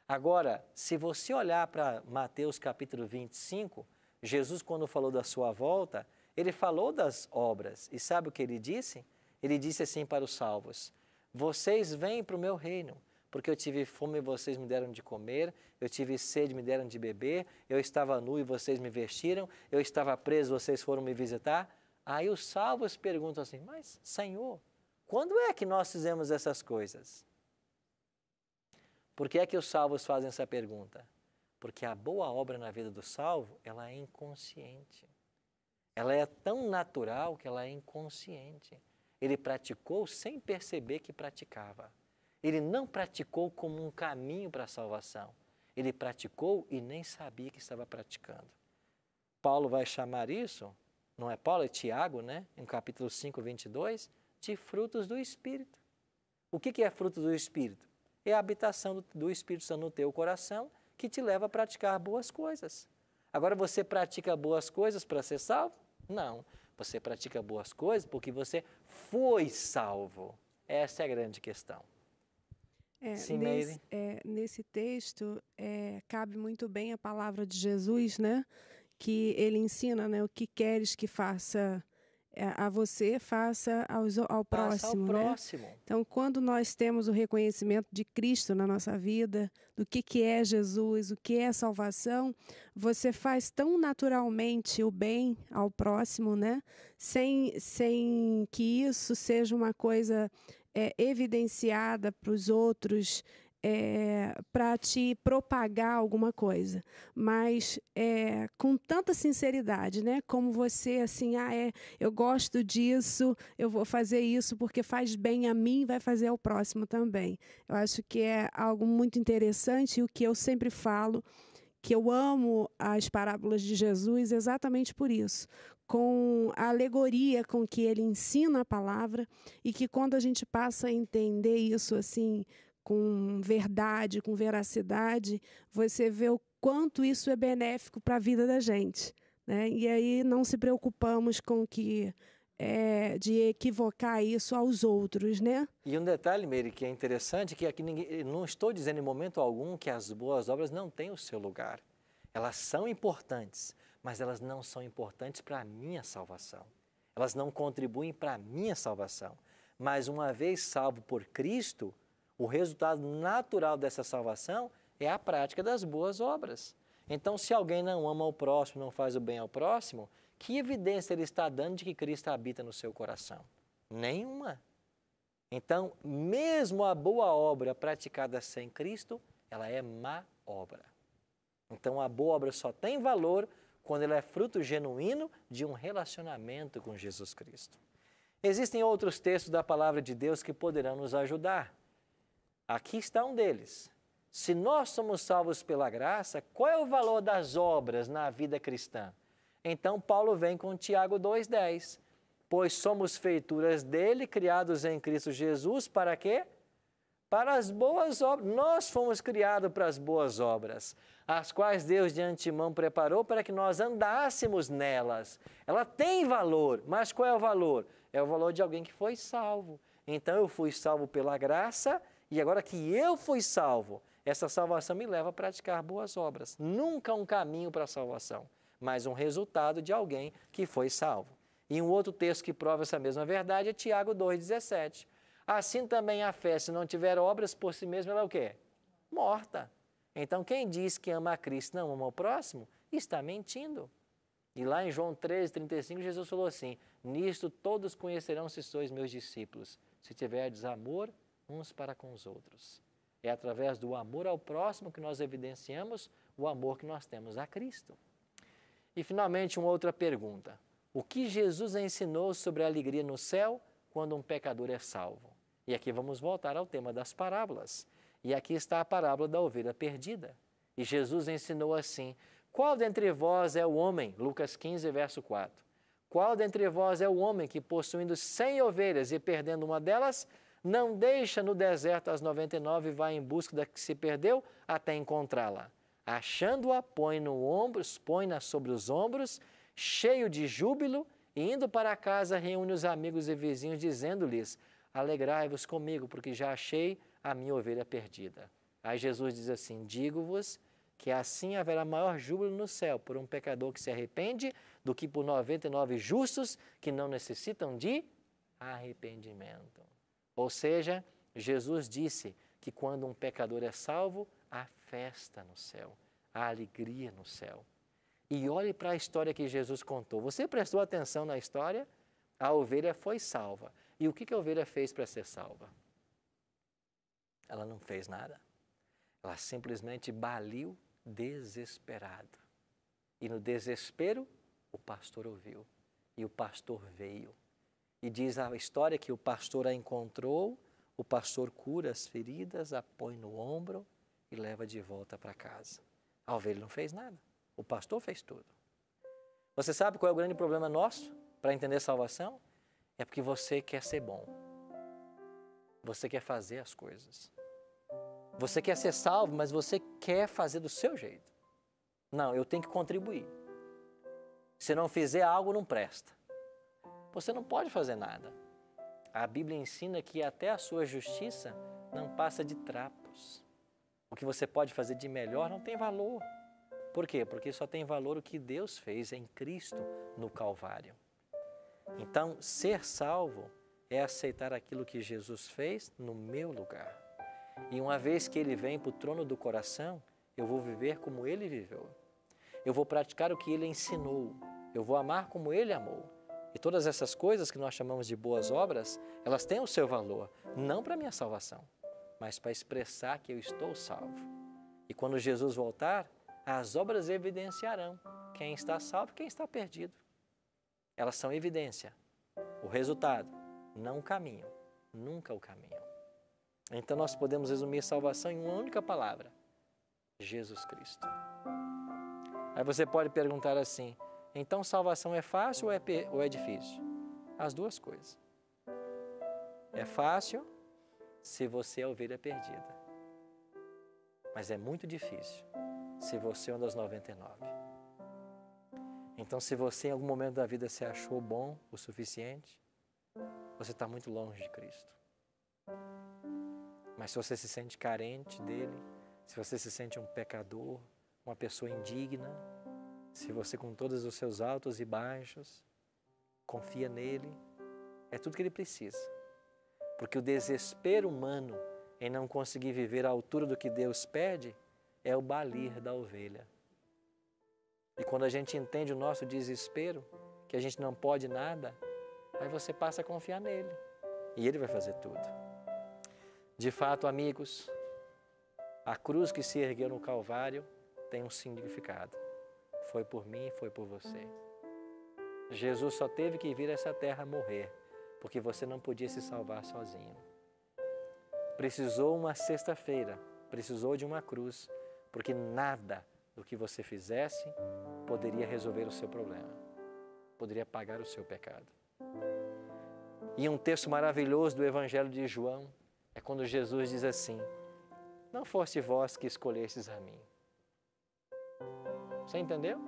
Agora, se você olhar para Mateus capítulo 25, Jesus, quando falou da sua volta, ele falou das obras. E sabe o que ele disse? Ele disse assim para os salvos: vocês vêm para o meu reino, porque eu tive fome e vocês me deram de comer, eu tive sede e me deram de beber, eu estava nu e vocês me vestiram, eu estava preso e vocês foram me visitar. Aí os salvos perguntam assim: mas, Senhor, quando é que nós fizemos essas coisas? Por que é que os salvos fazem essa pergunta? Porque a boa obra na vida do salvo, ela é inconsciente. Ela é tão natural que ela é inconsciente. Ele praticou sem perceber que praticava. Ele não praticou como um caminho para a salvação. Ele praticou e nem sabia que estava praticando. Paulo vai chamar isso, não é Paulo, é Tiago, né? Em capítulo 5, 22, de frutos do Espírito. O que é fruto do Espírito? É a habitação do Espírito Santo no teu coração que te leva a praticar boas coisas. Agora, você pratica boas coisas para ser salvo? Não. Você pratica boas coisas porque você foi salvo. Essa é a grande questão. Sim, nesse texto, cabe muito bem a palavra de Jesus, né? Que ele ensina, né? O que queres que faça a você, faça ao próximo. Faça ao próximo. Né? Então, quando nós temos o reconhecimento de Cristo na nossa vida, do que é Jesus, o que é salvação, você faz tão naturalmente o bem ao próximo, né? Sem que isso seja uma coisa evidenciada para os outros, para te propagar alguma coisa, mas com tanta sinceridade, né? Como você, assim, eu gosto disso, eu vou fazer isso porque faz bem a mim, vai fazer ao próximo também. Eu acho que é algo muito interessante e o que eu sempre falo, que eu amo as parábolas de Jesus exatamente por isso, com a alegoria com que ele ensina a palavra e que quando a gente passa a entender isso assim, com verdade, com veracidade, você vê o quanto isso é benéfico para a vida da gente, né? E aí não se preocupamos com de equivocar isso aos outros, né? E um detalhe, Meire, que é interessante, que aqui não estou dizendo em momento algum que as boas obras não têm o seu lugar. Elas são importantes, mas elas não são importantes para a minha salvação. Elas não contribuem para a minha salvação. Mas uma vez salvo por Cristo, o resultado natural dessa salvação é a prática das boas obras. Então, se alguém não ama o próximo, não faz o bem ao próximo, que evidência ele está dando de que Cristo habita no seu coração? Nenhuma. Então, mesmo a boa obra praticada sem Cristo, ela é má obra. Então, a boa obra só tem valor quando ela é fruto genuíno de um relacionamento com Jesus Cristo. Existem outros textos da palavra de Deus que poderão nos ajudar. Aqui está um deles. Se nós somos salvos pela graça, qual é o valor das obras na vida cristã? Então, Paulo vem com Tiago 2,10. Pois somos feituras dele, criados em Cristo Jesus, para quê? Para as boas obras. Nós fomos criados para as boas obras, as quais Deus de antemão preparou para que nós andássemos nelas. Ela tem valor, mas qual é o valor? É o valor de alguém que foi salvo. Então, eu fui salvo pela graça, e agora que eu fui salvo, essa salvação me leva a praticar boas obras. Nunca um caminho para a salvação, mas um resultado de alguém que foi salvo. E um outro texto que prova essa mesma verdade é Tiago 2,17. Assim também a fé, se não tiver obras por si mesma, ela é o quê? Morta. Então, quem diz que ama a Cristo não ama o próximo, está mentindo. E lá em João 13,35, Jesus falou assim, nisto todos conhecerão se sois meus discípulos, se tiverdes amor uns para com os outros. É através do amor ao próximo que nós evidenciamos o amor que nós temos a Cristo. E, finalmente, uma outra pergunta. O que Jesus ensinou sobre a alegria no céu quando um pecador é salvo? E aqui vamos voltar ao tema das parábolas. E aqui está a parábola da ovelha perdida. E Jesus ensinou assim, qual dentre vós é o homem, Lucas 15, verso 4, qual dentre vós é o homem que, possuindo 100 ovelhas e perdendo uma delas, não deixa no deserto as 99 e vai em busca da que se perdeu até encontrá-la? Achando-a, põe-na sobre os ombros, cheio de júbilo, e indo para casa reúne os amigos e vizinhos, dizendo-lhes, alegrai-vos comigo, porque já achei a minha ovelha perdida. Aí Jesus diz assim, digo-vos que assim haverá maior júbilo no céu por um pecador que se arrepende do que por 99 justos que não necessitam de arrependimento. Ou seja, Jesus disse que quando um pecador é salvo, há festa no céu, há alegria no céu. E olhe para a história que Jesus contou. Você prestou atenção na história? A ovelha foi salva. E o que a ovelha fez para ser salva? Ela não fez nada. Ela simplesmente baliu desesperado. E no desespero, o pastor ouviu. E o pastor veio. E diz a história que o pastor a encontrou, o pastor cura as feridas, a põe no ombro e leva de volta para casa. A ovelha não fez nada. O pastor fez tudo. Você sabe qual é o grande problema nosso para entender salvação? É porque você quer ser bom. Você quer fazer as coisas. Você quer ser salvo, mas você quer fazer do seu jeito. Não, eu tenho que contribuir. Se não fizer algo, não presta. Você não pode fazer nada. A Bíblia ensina que até a sua justiça não passa de trapos. O que você pode fazer de melhor não tem valor. Por quê? Porque só tem valor o que Deus fez em Cristo no Calvário. Então, ser salvo é aceitar aquilo que Jesus fez no meu lugar. E uma vez que Ele vem para o trono do coração, eu vou viver como Ele viveu. Eu vou praticar o que Ele ensinou. Eu vou amar como Ele amou. E todas essas coisas que nós chamamos de boas obras, elas têm o seu valor, não para a minha salvação, mas para expressar que eu estou salvo. E quando Jesus voltar, as obras evidenciarão quem está salvo e quem está perdido. Elas são evidência. O resultado, não o caminho, nunca o caminho. Então nós podemos resumir salvação em uma única palavra, Jesus Cristo. Aí você pode perguntar assim, então salvação é fácil ou é difícil? As duas coisas. É fácil se você é a ovelha perdida. Mas é muito difícil se você é uma das 99. Então, se você em algum momento da vida se achou bom o suficiente, você está muito longe de Cristo. Mas se você se sente carente dele, se você se sente um pecador, uma pessoa indigna, se você com todos os seus altos e baixos, confia nele, é tudo que ele precisa. Porque o desespero humano em não conseguir viver à altura do que Deus pede, é o balir da ovelha. E quando a gente entende o nosso desespero, que a gente não pode nada, aí você passa a confiar nele. E Ele vai fazer tudo. De fato, amigos, a cruz que se ergueu no Calvário tem um significado. Foi por mim, foi por você. Jesus só teve que vir a essa terra morrer, porque você não podia se salvar sozinho. Precisou uma sexta-feira, precisou de uma cruz, porque nada do que você fizesse poderia resolver o seu problema, poderia pagar o seu pecado. E um texto maravilhoso do Evangelho de João é quando Jesus diz assim: não foste vós que escolhestes a mim. Você entendeu?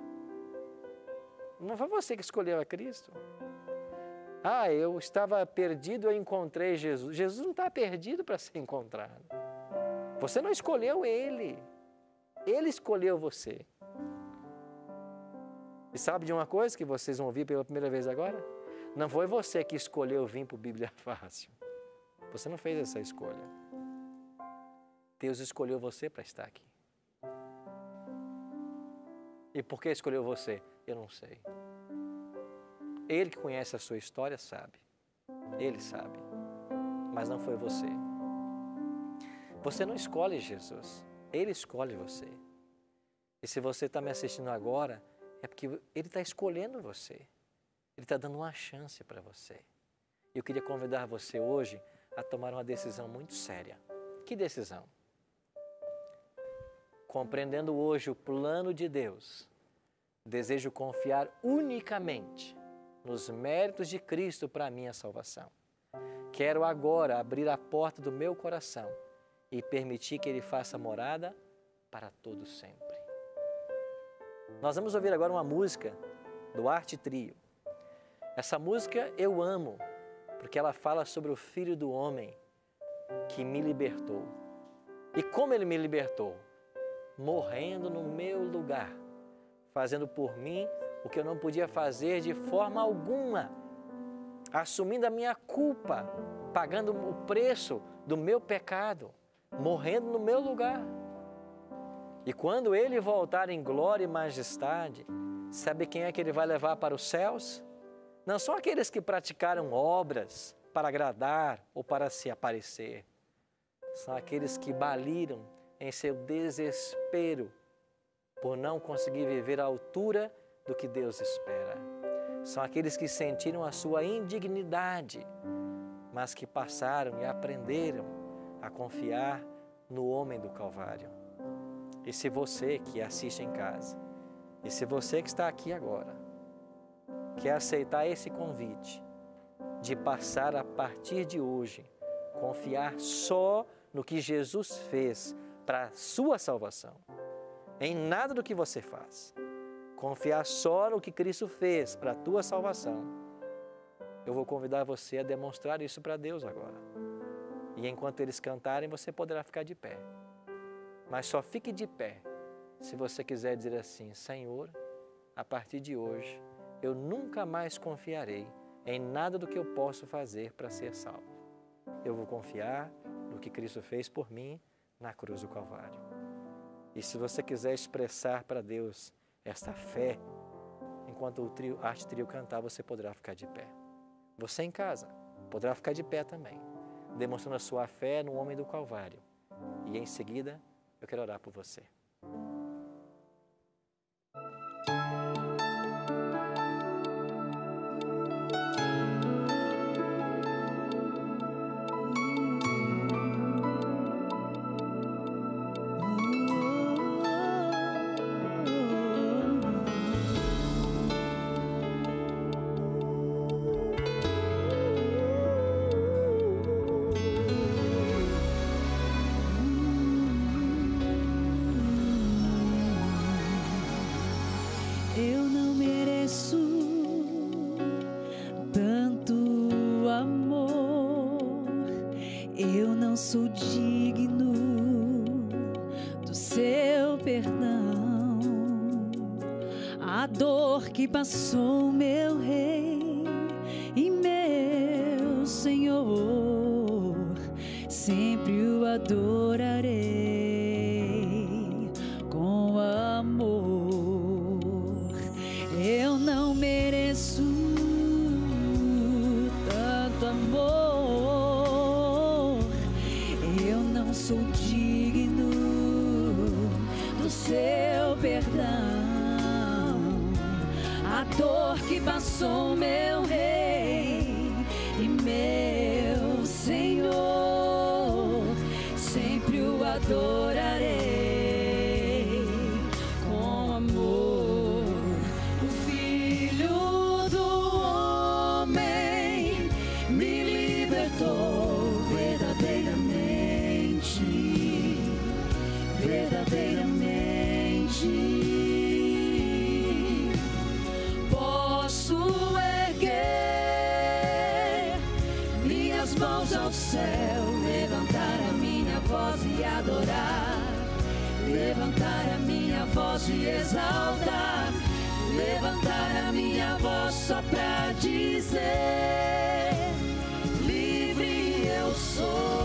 Não foi você que escolheu a Cristo. Ah, eu estava perdido, eu encontrei Jesus. Jesus não está perdido para ser encontrado. Você não escolheu Ele. Ele escolheu você. E sabe de uma coisa que vocês vão ouvir pela primeira vez agora? Não foi você que escolheu vir para o Bíblia Fácil. Você não fez essa escolha. Deus escolheu você para estar aqui. E por que escolheu você? Eu não sei. Ele que conhece a sua história sabe. Ele sabe. Mas não foi você. Você não escolhe Jesus. Ele escolhe você. E se você está me assistindo agora, é porque Ele está escolhendo você. Ele está dando uma chance para você. Eu queria convidar você hoje a tomar uma decisão muito séria. Que decisão? Compreendendo hoje o plano de Deus, desejo confiar unicamente nos méritos de Cristo para a minha salvação. Quero agora abrir a porta do meu coração e permitir que Ele faça morada para todo sempre. Nós vamos ouvir agora uma música do Arte Trio. Essa música eu amo, porque ela fala sobre o Filho do Homem que me libertou. E como Ele me libertou? Morrendo no meu lugar, fazendo por mim o que eu não podia fazer de forma alguma, assumindo a minha culpa, pagando o preço do meu pecado, morrendo no meu lugar. E quando Ele voltar em glória e majestade, sabe quem é que Ele vai levar para os céus? Não são aqueles que praticaram obras para agradar ou para se aparecer. São aqueles que baliram em seu desespero por não conseguir viver à altura do que Deus espera. São aqueles que sentiram a sua indignidade, mas que passaram e aprenderam a confiar no homem do Calvário. E se você que assiste em casa, e se você que está aqui agora, quer aceitar esse convite de passar a partir de hoje, confiar só no que Jesus fez para a sua salvação, em nada do que você faz, confiar só no que Cristo fez para a tua salvação, eu vou convidar você a demonstrar isso para Deus agora. E enquanto eles cantarem, você poderá ficar de pé. Mas só fique de pé se você quiser dizer assim: Senhor, a partir de hoje, eu nunca mais confiarei em nada do que eu posso fazer para ser salvo. Eu vou confiar no que Cristo fez por mim na cruz do Calvário. E se você quiser expressar para Deus esta fé, enquanto o Arte Trio cantar, você poderá ficar de pé. Você em casa poderá ficar de pé também, demonstrando a sua fé no homem do Calvário. E em seguida, eu quero orar por você. Eu não mereço tanto amor, eu não sou digno do seu perdão. A dor que passou meu Rei e meu Senhor, sempre o adorarei com amor. Eu não mereço tanto amor, a dor que passou, meu Rei e meu Senhor, sempre o adorarei com amor. O Filho do Homem me libertou verdadeiramente, verdadeiramente. Posso erguer minhas mãos ao céu, levantar a minha voz e adorar, levantar a minha voz e exaltar, levantar a minha voz só pra dizer: livre eu sou.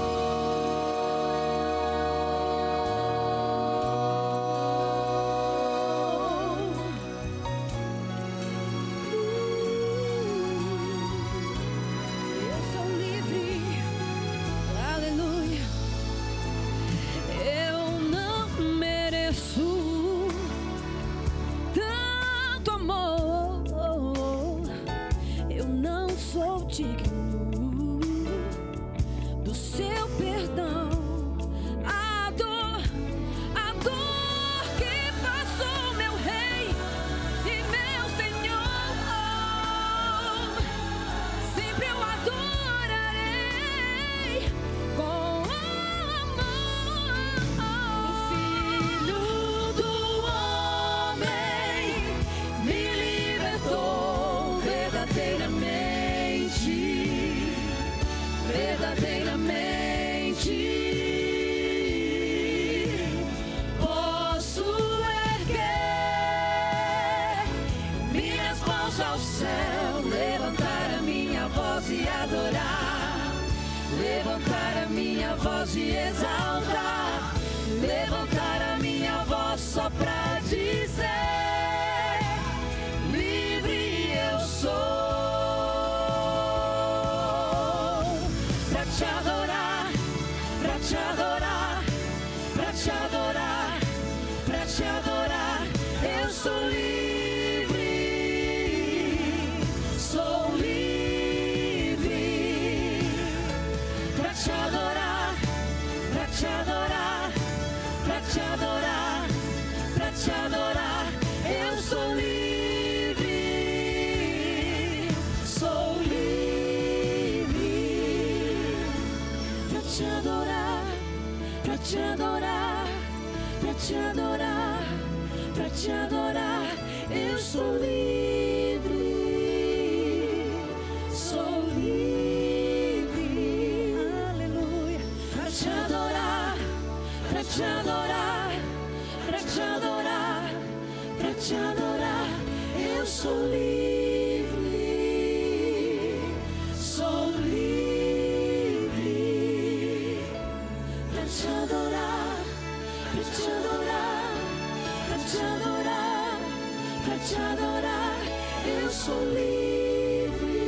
Eu sou livre, aleluia. Eu não mereço tanto amor, eu não sou digno do seu perdão. A dor que passou, meu Rei e meu Senhor, sempre eu adorarei com amor. O Filho do Homem me libertou verdadeiramente, verdadeiramente. Posso erguer minhas mãos ao céu, levantar a minha voz e adorar, levantar a minha voz e exaltar, levantar a minha voz só pra dizer: livre eu sou. Pra te adorar, pra te adorar, pra te adorar, pra te adorar, eu sou livre, sou livre. Pra te adorar, pra te adorar, pra te adorar, pra te adorar, eu sou livre, sou livre. Pra te adorar, pra te adorar, pra te adorar, pra te adorar, eu sou livre, sou livre, aleluia. Pra te adorar, pra te adorar, pra te adorar, pra te adorar, eu sou livre, sou livre. Pra te adorar, pra te adorar, pra te adorar, pra te adorar, eu sou livre,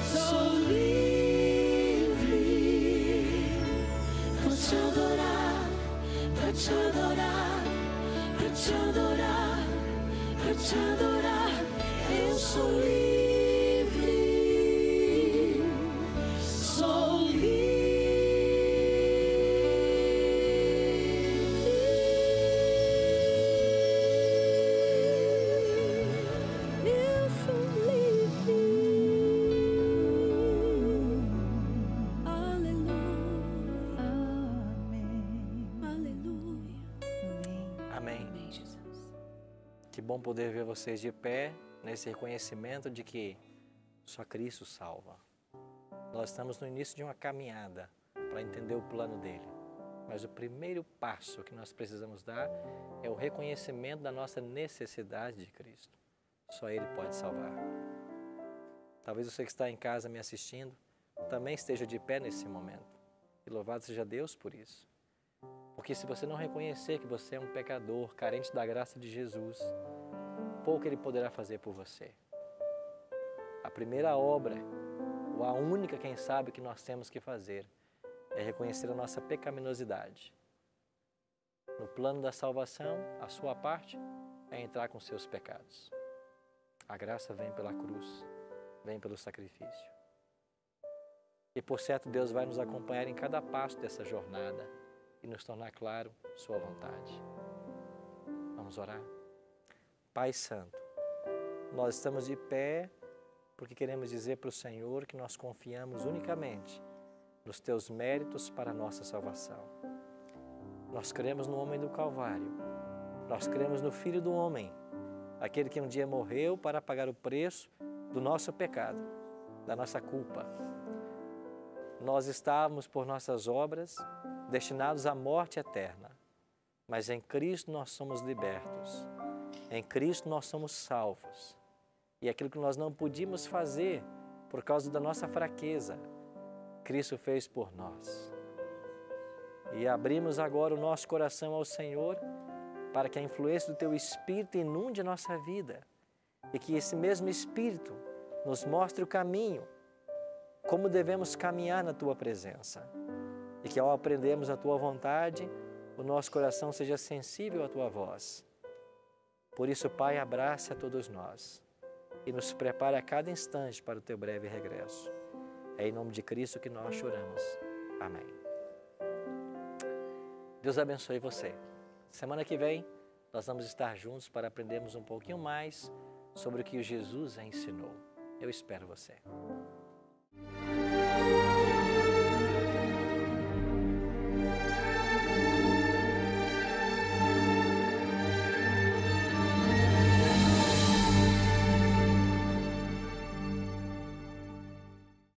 sou livre. Pra te adorar, pra te adorar, pra te adorar, pra te adorar, eu sou livre, sou livre. Eu sou livre, aleluia, aleluia. Amém. Amém, Jesus. Que bom poder ver vocês de pé nesse reconhecimento de que só Cristo salva. Nós estamos no início de uma caminhada para entender o plano dele. Mas o primeiro passo que nós precisamos dar é o reconhecimento da nossa necessidade de Cristo. Só Ele pode salvar. Talvez você que está em casa me assistindo também esteja de pé nesse momento. E louvado seja Deus por isso. Porque se você não reconhecer que você é um pecador, carente da graça de Jesus, pouco Ele poderá fazer por você. A primeira obra, ou a única, quem sabe, que nós temos que fazer, é reconhecer a nossa pecaminosidade. No plano da salvação, a sua parte é entrar com seus pecados. A graça vem pela cruz, vem pelo sacrifício. E por certo Deus vai nos acompanhar em cada passo dessa jornada e nos tornar claro sua vontade. Vamos orar? Pai Santo, nós estamos de pé porque queremos dizer para o Senhor que nós confiamos unicamente nos Teus méritos para a nossa salvação. Nós cremos no homem do Calvário, nós cremos no Filho do Homem, aquele que um dia morreu para pagar o preço do nosso pecado, da nossa culpa. Nós estávamos, por nossas obras, destinados à morte eterna, mas em Cristo nós somos libertos, em Cristo nós somos salvos. E aquilo que nós não podíamos fazer por causa da nossa fraqueza, Cristo fez por nós. E abrimos agora o nosso coração ao Senhor para que a influência do Teu Espírito inunde a nossa vida e que esse mesmo Espírito nos mostre o caminho, como devemos caminhar na Tua presença e que ao aprendermos a Tua vontade, o nosso coração seja sensível à Tua voz. Por isso, Pai, abrace a todos nós e nos prepare a cada instante para o Teu breve regresso. É em nome de Cristo que nós choramos. Amém. Deus abençoe você. Semana que vem, nós vamos estar juntos para aprendermos um pouquinho mais sobre o que Jesus ensinou. Eu espero você.